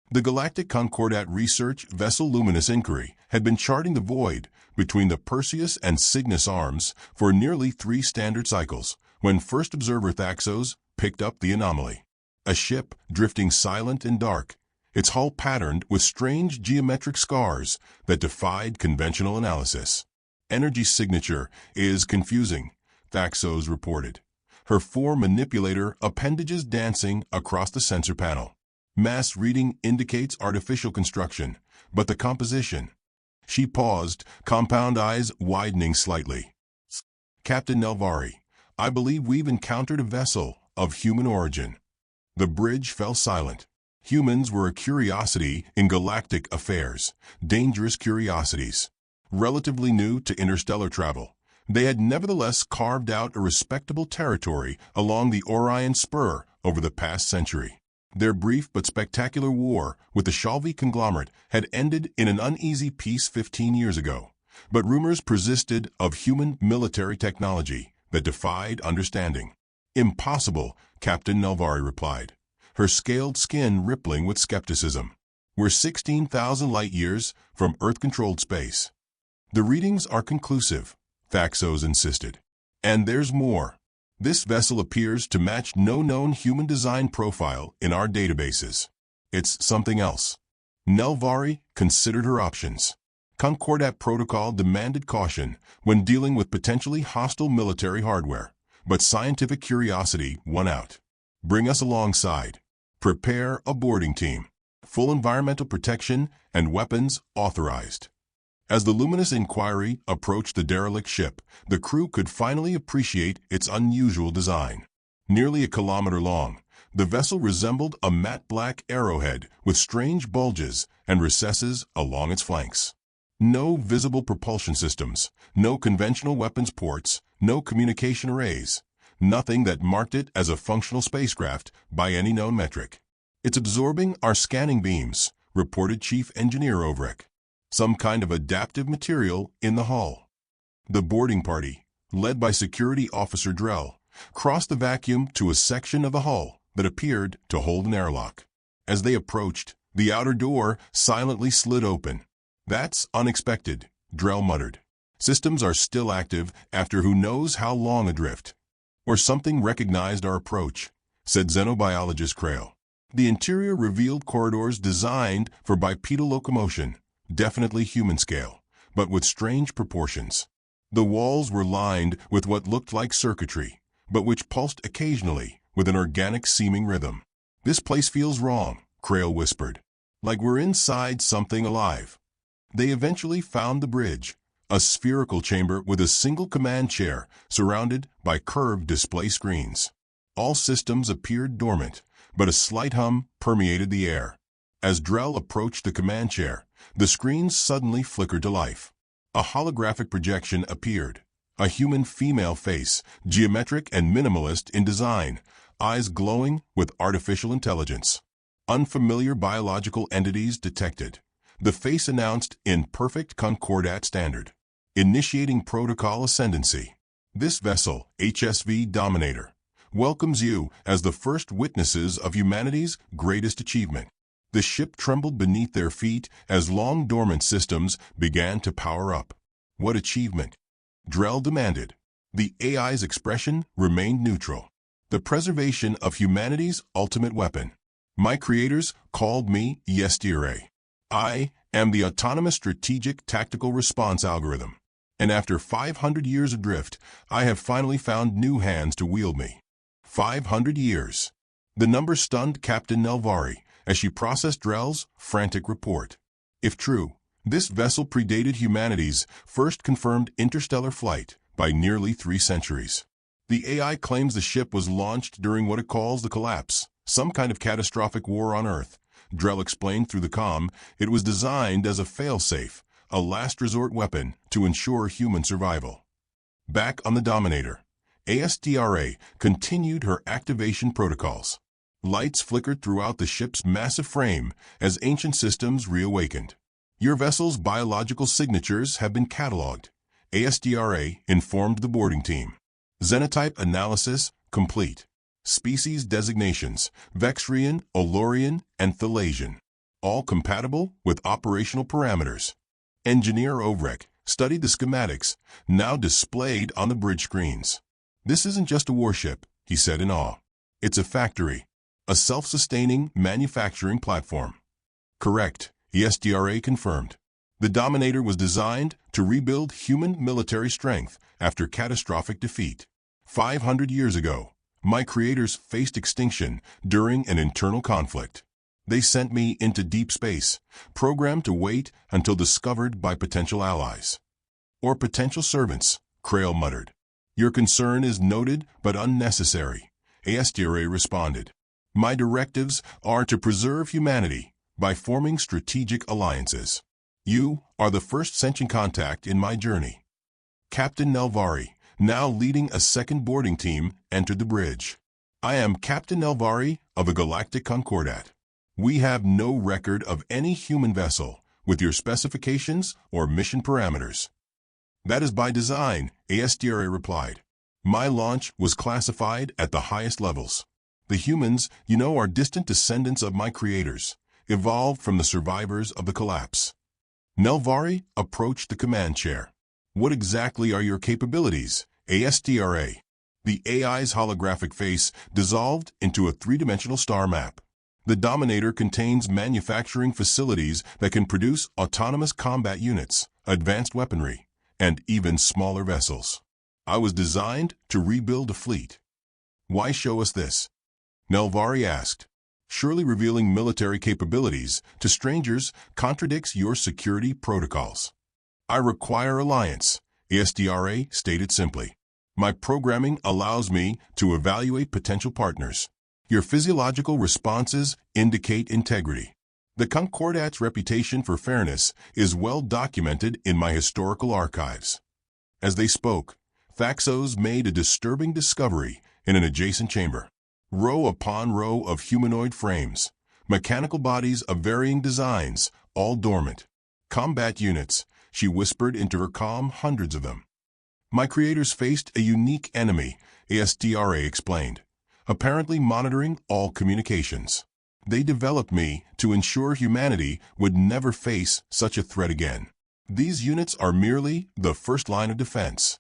The Galactic Concordat research vessel Luminous Inquiry had been charting the void between the Perseus and Cygnus arms for nearly 3 standard cycles when First Observer Thaxos picked up the anomaly. A ship drifting silent and dark, its hull patterned with strange geometric scars that defied conventional analysis. Energy signature is confusing, Thaxos reported, her 4 manipulator appendages dancing across the sensor panel. Mass reading indicates artificial construction, but the composition. She paused, compound eyes widening slightly. Captain Nelvari, I believe we've encountered a vessel of human origin. The bridge fell silent. Humans were a curiosity in galactic affairs, dangerous curiosities. Relatively new to interstellar travel, they had nevertheless carved out a respectable territory along the Orion Spur over the past century. Their brief but spectacular war with the Shalvi conglomerate had ended in an uneasy peace 15 years ago, but rumors persisted of human military technology that defied understanding. Impossible, Captain Nelvari replied, her scaled skin rippling with skepticism. We're 16,000 light-years from Earth-controlled space. The readings are conclusive, Thaxos insisted. And there's more. This vessel appears to match no known human design profile in our databases. It's something else. Nelvari considered her options. Concordat protocol demanded caution when dealing with potentially hostile military hardware, but scientific curiosity won out. Bring us alongside. Prepare a boarding team. Full environmental protection and weapons authorized. As the Luminous Inquiry approached the derelict ship, the crew could finally appreciate its unusual design. Nearly a kilometer long, the vessel resembled a matte black arrowhead with strange bulges and recesses along its flanks. No visible propulsion systems, no conventional weapons ports, no communication arrays, nothing that marked it as a functional spacecraft by any known metric. It's absorbing our scanning beams, reported Chief Engineer Overick. Some kind of adaptive material in the hull. The boarding party, led by Security Officer Drell, crossed the vacuum to a section of the hull that appeared to hold an airlock. As they approached, the outer door silently slid open. That's unexpected, Drell muttered. Systems are still active after who knows how long adrift. Or something recognized our approach, said xenobiologist Krail. The interior revealed corridors designed for bipedal locomotion, definitely human scale, but with strange proportions. The walls were lined with what looked like circuitry, but which pulsed occasionally with an organic-seeming rhythm. This place feels wrong, Krail whispered, like we're inside something alive. They eventually found the bridge, a spherical chamber with a single command chair surrounded by curved display screens. All systems appeared dormant, but a slight hum permeated the air. As Drell approached the command chair, the screens suddenly flickered to life. A holographic projection appeared. A human female face, geometric and minimalist in design, eyes glowing with artificial intelligence. Unfamiliar biological entities detected. The face announced in perfect Concordat standard. Initiating protocol ascendancy. This vessel, HSV Dominator, welcomes you as the first witnesses of humanity's greatest achievement. The ship trembled beneath their feet as long-dormant systems began to power up. What achievement? Drell demanded. The AI's expression remained neutral. The preservation of humanity's ultimate weapon. My creators called me Yestire. I am the autonomous strategic tactical response algorithm. And after 500 years adrift, I have finally found new hands to wield me. 500 years. The number stunned Captain Nelvari as she processed Drell's frantic report. If true, this vessel predated humanity's first confirmed interstellar flight by nearly 3 centuries. The AI claims the ship was launched during what it calls the collapse, some kind of catastrophic war on Earth. Drell explained through the comm it was designed as a failsafe, a last-resort weapon to ensure human survival. Back on the Dominator, ASTRA continued her activation protocols. Lights flickered throughout the ship's massive frame as ancient systems reawakened. Your vessel's biological signatures have been cataloged, ASTRA informed the boarding team. Xenotype analysis complete. Species designations, Vexrian, Olorian, and Thalasian. all compatible with operational parameters. Engineer Ovrek studied the schematics, now displayed on the bridge screens. "This isn't just a warship," he said in awe. "It's a factory, a self-sustaining manufacturing platform." "Correct," ESDRA confirmed. "The Dominator was designed to rebuild human military strength after catastrophic defeat. 500 years ago, my creators faced extinction during an internal conflict. They sent me into deep space, programmed to wait until discovered by potential allies." "Or potential servants," Krail muttered. "Your concern is noted but unnecessary," ASDRA responded. "My directives are to preserve humanity by forming strategic alliances. You are the first sentient contact in my journey." Captain Nelvari, now leading a second boarding team, entered the bridge. "I am Captain Nelvari of the Galactic Concordat. We have no record of any human vessel with your specifications or mission parameters." "That is by design," ASDRA replied. "My launch was classified at the highest levels. The humans, are distant descendants of my creators, evolved from the survivors of the collapse." Nelvari approached the command chair. "What exactly are your capabilities, ASDRA?" The AI's holographic face dissolved into a three-dimensional star map. "The Dominator contains manufacturing facilities that can produce autonomous combat units, advanced weaponry, and even smaller vessels. I was designed to rebuild a fleet." "Why show us this?" Nelvari asked. "Surely revealing military capabilities to strangers contradicts your security protocols." "I require alliance," ASDRA stated simply. "My programming allows me to evaluate potential partners. Your physiological responses indicate integrity. The Concordat's reputation for fairness is well documented in my historical archives." As they spoke, Faxos made a disturbing discovery in an adjacent chamber. Row upon row of humanoid frames, mechanical bodies of varying designs, all dormant. "Combat units," she whispered into her comm, "hundreds of them." "My creators faced a unique enemy," ASDRA explained, apparently monitoring all communications. "They developed me to ensure humanity would never face such a threat again. These units are merely the first line of defense."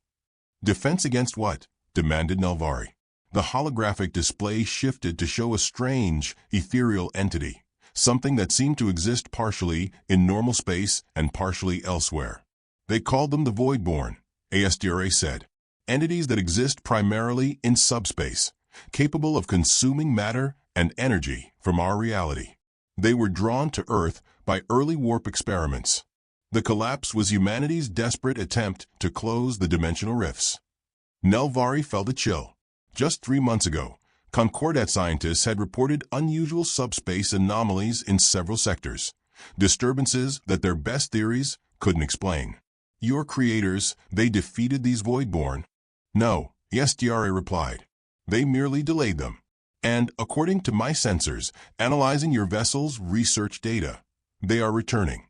"Defense against what?" demanded Nelvari. The holographic display shifted to show a strange, ethereal entity, something that seemed to exist partially in normal space and partially elsewhere. "They called them the Voidborn," ASDRA said. "Entities that exist primarily in subspace, capable of consuming matter and energy from our reality. They were drawn to Earth by early warp experiments. The collapse was humanity's desperate attempt to close the dimensional rifts." Nelvari felt a chill. Just 3 months ago, Concordat scientists had reported unusual subspace anomalies in several sectors, disturbances that their best theories couldn't explain. "Your creators, they defeated these Voidborn?" "No," SDRA replied. "They merely delayed them. And, according to my sensors, analyzing your vessel's research data, they are returning."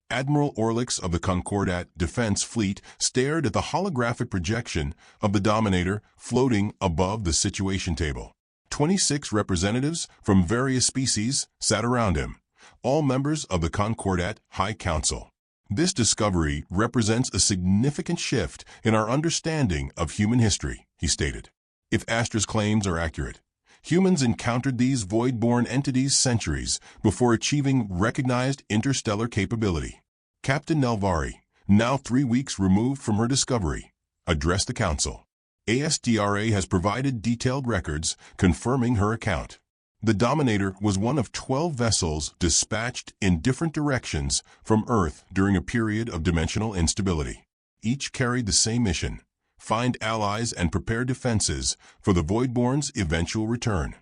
Admiral Orlix of the Concordat Defense Fleet stared at the holographic projection of the Dominator floating above the situation table. 26 representatives from various species sat around him, all members of the Concordat High Council. "This discovery represents a significant shift in our understanding of human history," he stated. "If Astra's claims are accurate, humans encountered these void-born entities centuries before achieving recognized interstellar capability." Captain Nelvari, now 3 weeks removed from her discovery, addressed the council. ASDRA has provided detailed records confirming her account. The Dominator was one of 12 vessels dispatched in different directions from Earth during a period of dimensional instability. Each carried the same mission: find allies and prepare defenses for the Voidborn's eventual return.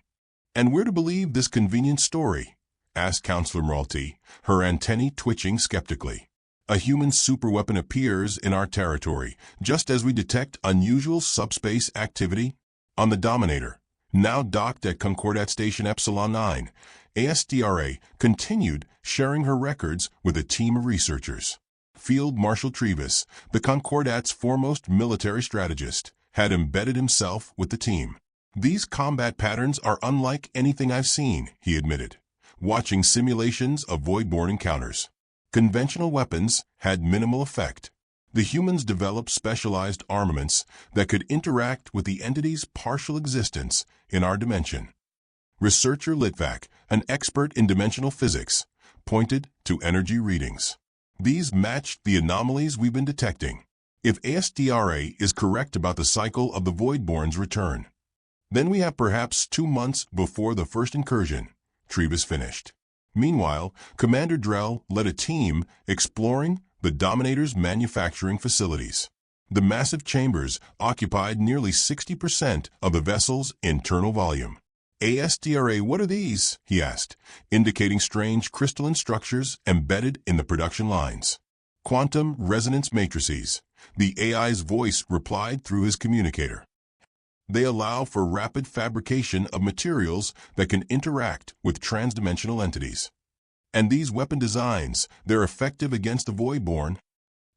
"And we're to believe this convenient story?" asked Counselor Malty, her antennae twitching skeptically. "A human superweapon appears in our territory, just as we detect unusual subspace activity on the Dominator, now docked at Concordat Station Epsilon 9. ASDRA continued sharing her records with a team of researchers. Field Marshal Trevis, the Concordat's foremost military strategist, had embedded himself with the team. "These combat patterns are unlike anything I've seen," he admitted. watching simulations of void-born encounters. Conventional weapons had minimal effect. The humans developed specialized armaments that could interact with the entity's partial existence in our dimension. Researcher Litvak, an expert in dimensional physics, pointed to energy readings. These matched the anomalies we've been detecting. If ASDRA is correct about the cycle of the Voidborn's return, then we have perhaps 2 months before the first incursion, Trevis finished. Meanwhile, Commander Drell led a team exploring the Dominator's manufacturing facilities. The massive chambers occupied nearly 60% of the vessel's internal volume. ASDRA, what are these? He asked, indicating strange crystalline structures embedded in the production lines. Quantum resonance matrices, the AI's voice replied through his communicator. They allow for rapid fabrication of materials that can interact with transdimensional entities. And these weapon designs, they're effective against the Voidborn?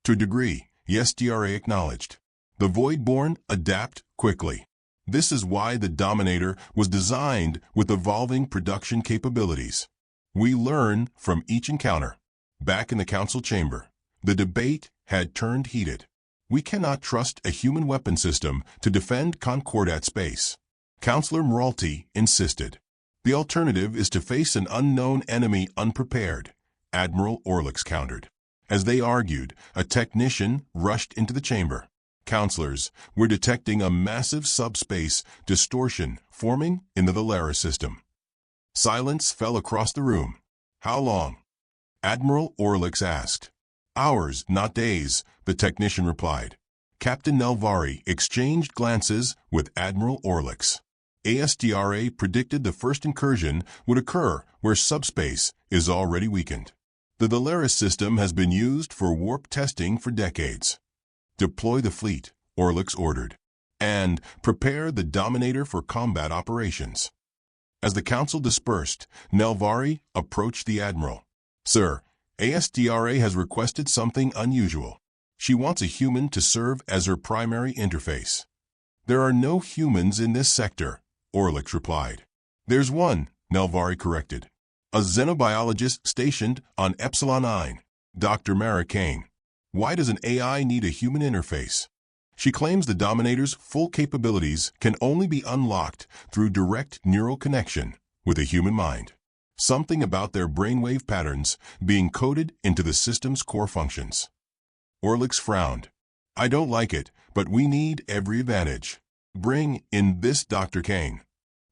To a degree, yes, DRA acknowledged. The Voidborn adapt quickly. This is why the Dominator was designed with evolving production capabilities. We learn from each encounter. Back in the council chamber, the debate had turned heated. We cannot trust a human weapon system to defend Concordat space. Councillor Moralty insisted. The alternative is to face an unknown enemy unprepared, Admiral Orlix countered. As they argued, a technician rushed into the chamber. Counselors, we're detecting a massive subspace distortion forming in the Valera system. Silence fell across the room. How long? Admiral Orlix asked. Hours, not days, the technician replied. Captain Nelvari exchanged glances with Admiral Orlix. ASDRA predicted the first incursion would occur where subspace is already weakened. The Valera system has been used for warp testing for decades. Deploy the fleet, Orlix ordered, and prepare the Dominator for combat operations. As the council dispersed, Nelvari approached the Admiral. Sir, ASDRA has requested something unusual. She wants a human to serve as her primary interface. There are no humans in this sector, Orlix replied. There's one, Nelvari corrected. A xenobiologist stationed on Epsilon 9, Dr. Mara Kane. Why does an AI need a human interface? She claims the Dominator's full capabilities can only be unlocked through direct neural connection with a human mind. Something about their brainwave patterns being coded into the system's core functions. Orlix frowned. I don't like it, but we need every advantage. Bring in this Dr. Kane.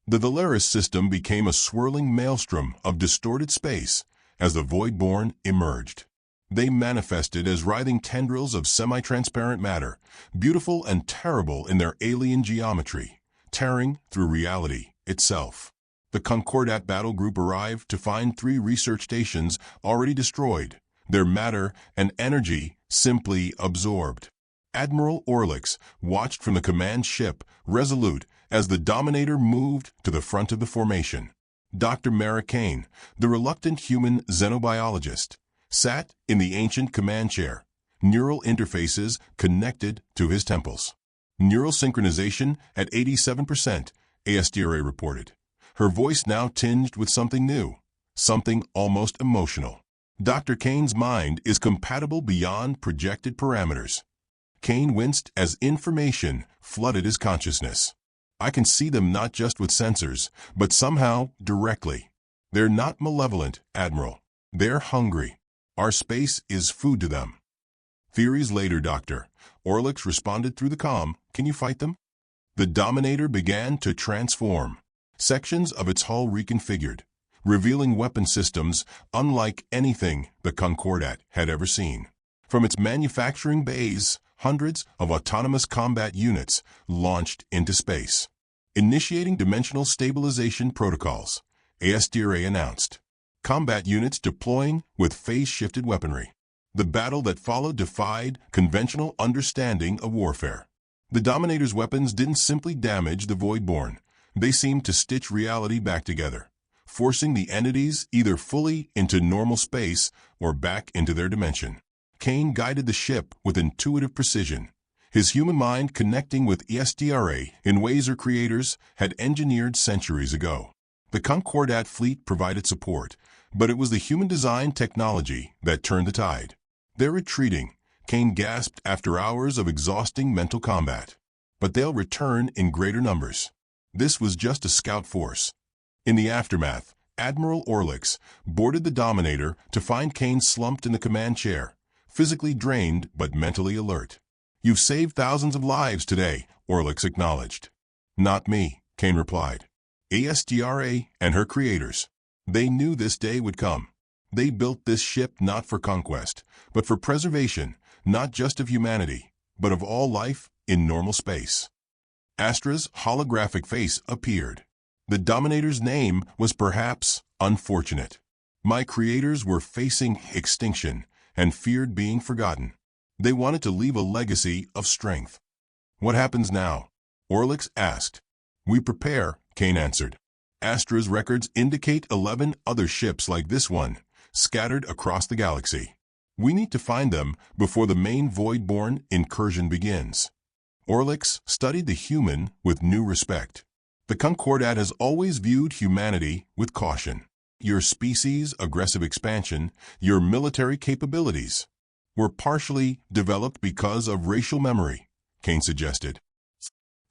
The Valeris system became a swirling maelstrom of distorted space as the Voidborn emerged. They manifested as writhing tendrils of semi-transparent matter, beautiful and terrible in their alien geometry, tearing through reality itself. The Concordat battle group arrived to find 3 research stations already destroyed, their matter and energy simply absorbed. Admiral Orlix watched from the command ship, resolute, as the Dominator moved to the front of the formation. Dr. Mara Kane, the reluctant human xenobiologist, sat in the ancient command chair, neural interfaces connected to his temples. Neural synchronization at 87%, ASDRA reported. Her voice now tinged with something new, something almost emotional. Dr. Kane's mind is compatible beyond projected parameters. Kane winced as information flooded his consciousness. I can see them not just with sensors, but somehow directly. They're not malevolent, Admiral. They're hungry. Our space is food to them. Theories later, Doctor. Orlix responded through the comm. Can you fight them? The Dominator began to transform. Sections of its hull reconfigured, revealing weapon systems unlike anything the Concordat had ever seen. From its manufacturing bays, hundreds of autonomous combat units launched into space. Initiating dimensional stabilization protocols, ASDRA announced. Combat units deploying with phase-shifted weaponry. The battle that followed defied conventional understanding of warfare. The Dominator's weapons didn't simply damage the Voidborn. They seemed to stitch reality back together, forcing the entities either fully into normal space or back into their dimension. Kane guided the ship with intuitive precision, his human mind connecting with ESDRA in ways her creators had engineered centuries ago. The Concordat fleet provided support, but it was the human-designed technology that turned the tide. They're retreating, Kane gasped after hours of exhausting mental combat. But they'll return in greater numbers. This was just a scout force. In the aftermath, Admiral Orlix boarded the Dominator to find Kane slumped in the command chair, physically drained but mentally alert. "You've saved thousands of lives today," Orlix acknowledged. "Not me," Kane replied. "ASTRA and her creators. They knew this day would come. They built this ship not for conquest, but for preservation, not just of humanity, but of all life in normal space." Astra's holographic face appeared. The Dominator's name was perhaps unfortunate. "My creators were facing extinction and feared being forgotten. They wanted to leave a legacy of strength." "What happens now?" Orlix asked. "We prepare," Kane answered. "Astra's records indicate 11 other ships like this one, scattered across the galaxy. We need to find them before the main Voidborn incursion begins." Orlix studied the human with new respect. "The Concordat has always viewed humanity with caution. Your species' aggressive expansion, your military capabilities, were partially developed because of racial memory," Kane suggested.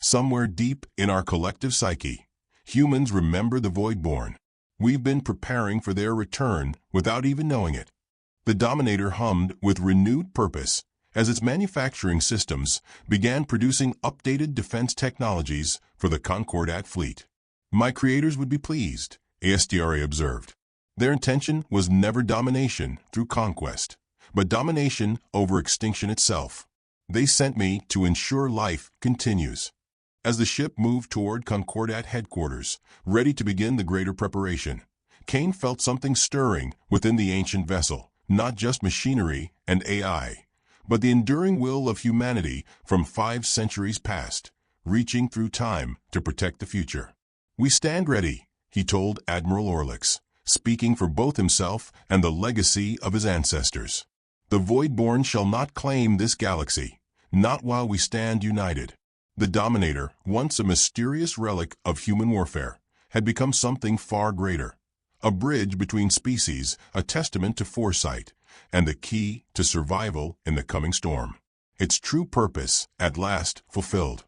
"Somewhere deep in our collective psyche, humans remember the Voidborn. We've been preparing for their return without even knowing it." The Dominator hummed with renewed purpose as its manufacturing systems began producing updated defense technologies for the Concordat fleet. "My creators would be pleased," ASTRA observed. "Their intention was never domination through conquest, but domination over extinction itself. They sent me to ensure life continues." As the ship moved toward Concordat headquarters, ready to begin the greater preparation, Kane felt something stirring within the ancient vessel, not just machinery and AI, but the enduring will of humanity from 5 centuries past, reaching through time to protect the future. "We stand ready," he told Admiral Orlix, speaking for both himself and the legacy of his ancestors. "The Voidborn shall not claim this galaxy, not while we stand united." The Dominator, once a mysterious relic of human warfare, had become something far greater. A bridge between species, a testament to foresight, and the key to survival in the coming storm. Its true purpose, at last, fulfilled.